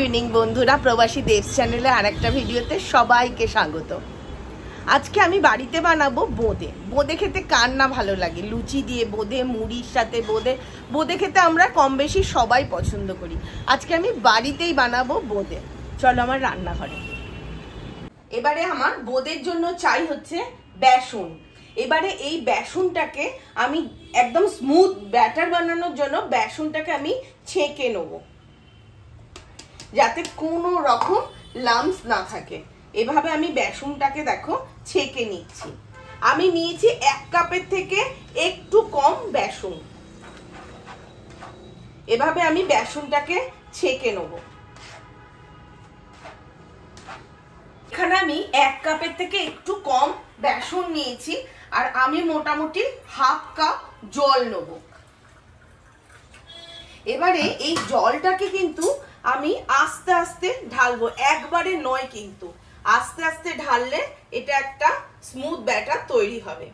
Evening বন্ধুরা, প্রবাসী দেবস চ্যানেলে আরেকটা ভিডিওতে সবাইকে স্বাগত। আজকে আমি বাড়িতে বানাবো বোঁদে। বোঁদে খেতে কার না ভালো লাগে? লুচি দিয়ে বোঁদে, মুড়ির সাথে বোঁদে। বোঁদে খেতে আমরা কম বেশি সবাই পছন্দ করি। আজকে আমি বাড়িতেই বানাবো বোঁদে। চলো আমার রান্নাঘরে। এবারে আমার বোঁদের জন্য চাই হচ্ছে বেসন। এবারে এই বেসনটাকে আমি একদম স্মুথ ব্যাটার বানানোর জন্য বেসনটাকে আমি ছেঁকে নেব, যাতে কোনো রকম লাম্পস না থাকে। এভাবে আমি বেসনটাকে দেখো ছেঁকে নিচ্ছি। আমি নিয়েছি 1 কাপের থেকে একটু কম বেসন। এভাবে আমি বেসনটাকে ছেঁকে নেব। এখানে আমি 1 কাপের থেকে একটু কম বেসন নিয়েছি, আর আমি মোটামুটি 1/2 কাপ জল নেব। এবারে এই জলটাকে কিন্তু আমি আস্তে আস্তে ঢালবো, একবারে নয়, কিন্তু আস্তে আস্তে ঢাললে এটা একটা স্মুথ ব্যাটার তৈরি হবে।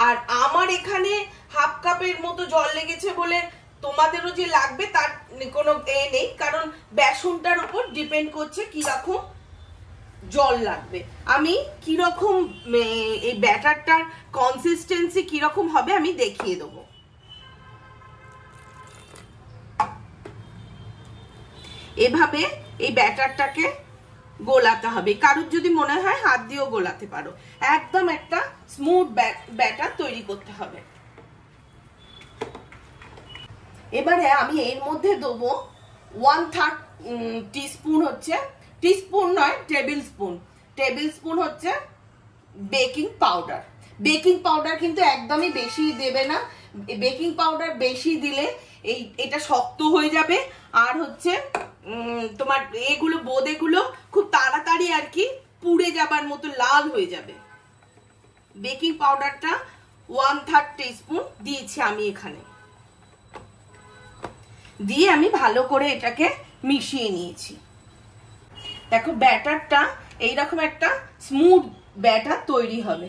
আর আমার এখানে 1/2 কাপের মতো জল লেগেছে বলে তোমাদেরও যে লাগবে তার কোনো নেই, কারণ বেসনটার উপর ডিপেন্ড করছে কিরকম জল লাগবে। আমি কিরকম এই ব্যাটারটার কনসিস্টেন্সি কিরকম হবে আমি দেখিয়ে দেবো। এভাবে এই ব্যাটারটাকে গোলাতে হবে। কারোর যদি মনে হয় হাত দিয়েও গোলাতে পারো। একদম একটা স্মুথ ব্যাটার তৈরি করতে হবে। এবারে আমি এর মধ্যে দেবো 1/3 টিস্পুন হচ্ছে, টিস্পুন নয় টেবিল স্পুন হচ্ছে বেকিং পাউডার। বেকিং পাউডার কিন্তু একদমই বেশি দেবে না। বেকিং পাউডার বেশি দিলে এটা শক্ত হয়ে যাবে, আর হচ্ছে তোমার এগুলো বোঁদেগুলো খুব তাড়াতাড়ি আর কি পুড়ে যাবার মতো লাল হয়ে যাবে। বেকিং পাউডারটা 1/3 টিস্পুন দিয়েছি আমি এখানে। দিয়ে আমি ভালো করে এটাকে মিশিয়ে নিয়েছি। দেখো ব্যাটারটা এইরকম একটা স্মুথ ব্যাটার তৈরি হবে।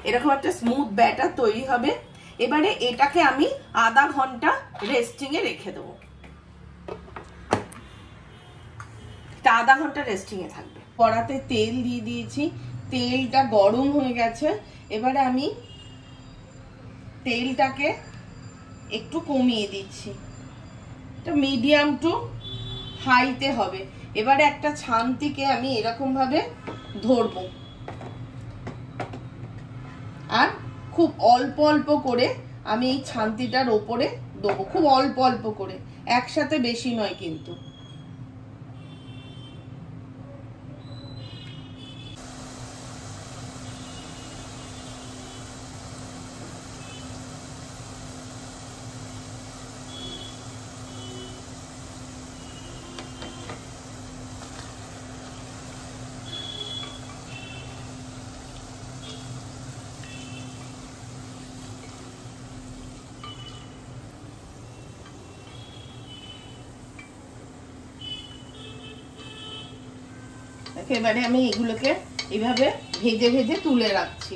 এরকম একটা স্মুথ ব্যাটার তৈরি হবে। এবারে এটাকে আমি আধা ঘন্টা রেস্টিং এ রেখে দেবো। আধা ঘন্টা রেস্টিং এ থাকবে। কড়াতে তেল দিয়ে দিয়েছি, তেলটা গরম হয়ে গেছে। এবারে আমি তেলটাকে একটু কমিয়ে দিচ্ছি, এটা মিডিয়াম টু হাইতে হবে। এবারে একটা ছান্তিকে আমি এরকম ভাবে ধরবো, আর খুব অল্প অল্প করে আমি এই ছান্তিটার ওপরে দেবো, খুব অল্প অল্প করে, একসাথে বেশি নয় কিন্তু। এবারে আমি এগুলোকে এইভাবে ভেজে ভেজে তুলে রাখছি।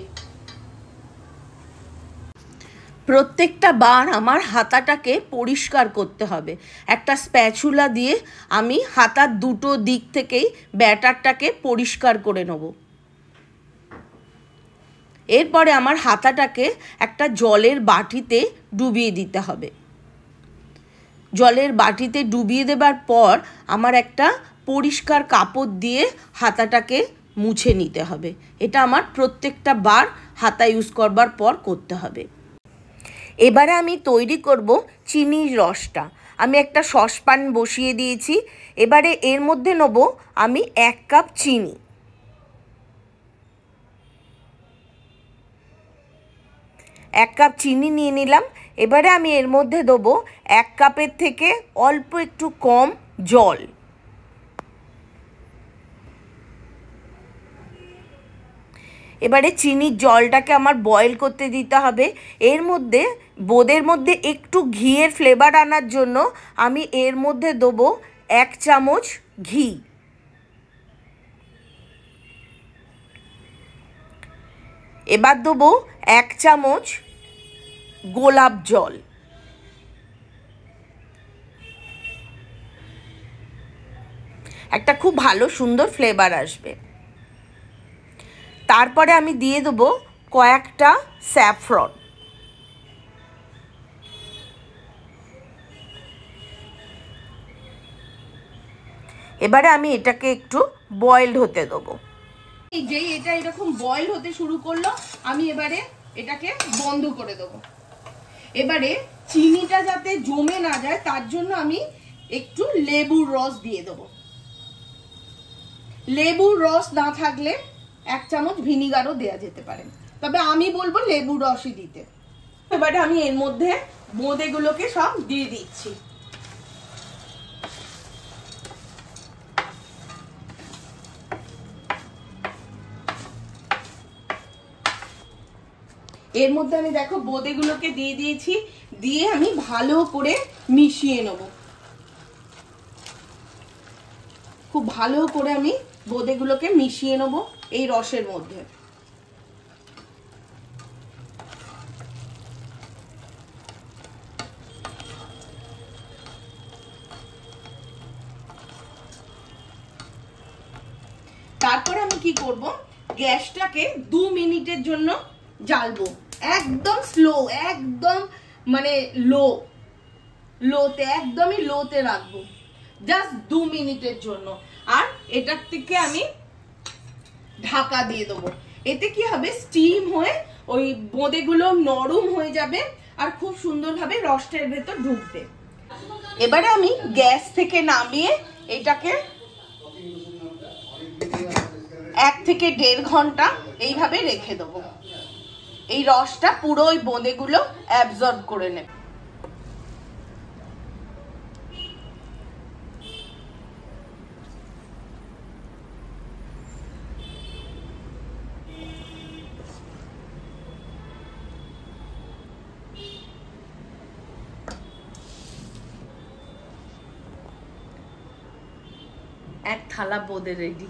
প্রত্যেকটা বার আমার হাতাটাকে পরিষ্কার করতে হবে। একটা স্প্যাচুলা দিয়ে আমি হাতার দুটো দিক থেকেই ব্যাটারটাকে পরিষ্কার করে নেব। এরপরে আমার হাতাটাকে একটা জলের বাটিতে ডুবিয়ে দিতে হবে। জলের বাটিতে ডুবিয়ে দেবার পর আমার একটা পরিষ্কার কাপড় দিয়ে হাতাটাকে মুছে নিতে হবে। এটা আমার প্রত্যেকটা বার হাতা ইউজ করবার পর করতে হবে। এবারে আমি তৈরি করব চিনির রসটা। আমি একটা সসপ্যান বসিয়ে দিয়েছি। এবারে এর মধ্যে নেব আমি 1 কাপ চিনি। এক কাপ চিনি নিয়ে নিলাম। এবারে আমি এর মধ্যে দেবো 1 কাপের থেকে অল্প একটু কম জল। এবারে চিনির জলটাকে আমার বয়েল করতে দিতে হবে। এর মধ্যে বোঁদের মধ্যে একটু ঘিয়ের ফ্লেভার আনার জন্য আমি এর মধ্যে দেবো 1 চামচ ঘি। এবার দেবো 1 চামচ গোলাপ জল। একটা খুব ভালো সুন্দর ফ্লেভার আসবে। তারপরে আমি দিয়ে দেবো কয়েকটা স্যাফরন। এবারে আমি এটাকে একটু বয়েলড হতে দেবো। যেই এটা এরকম বয়েল হতে শুরু করলো, আমি এবারে এটাকে বন্ধ করে দেবো। এবারে চিনিটা যাতে জমে না যায় তার জন্য আমি একটু লেবুর রস দিয়ে দেবো। লেবুর রস না থাকলে 1 চামচ ভিনিগারও দেওয়া যেতে পারে, তবে আমি বলবো লেবুর রসই দিতে। এবারে আমি এর মধ্যে বোঁদেগুলোকে সব দিয়ে দিচ্ছি। এর মধ্যে আমি দেখো বোঁদেগুলোকে দিয়ে দিয়েছি, দিয়ে আমি ভালো করে মিশিয়ে নেব। খুব ভালো করে আমি বোঁদেগুলোকে মিশিয়ে নেব এই রসের মধ্যে। তারপরে আমি কি করব, গ্যাসটাকে 2 মিনিটের জন্য জ্বালবো, একদম স্লো, একদম মানে লোতে, একদমই লোতে রাখবো, জাস্ট 2 মিনিটের জন্য। আর এটার থেকে আমি ঢাকা দিয়ে দেবো। এতে কি হবে, স্টিম হয়ে ওই বোঁদেগুলো নরম হয়ে যাবে আর খুব সুন্দরভাবে রসটা এর ভেতর ঢুকবে। এবারে আমি গ্যাস থেকে নামিয়ে এটাকে 1 থেকে 1.5 ঘন্টা এইভাবে রেখে দেবো। এই রসটা পুরো ওই বোঁদেগুলো অ্যাবজর্ব করে নেবে। এক থালা বোঁদে রেডি।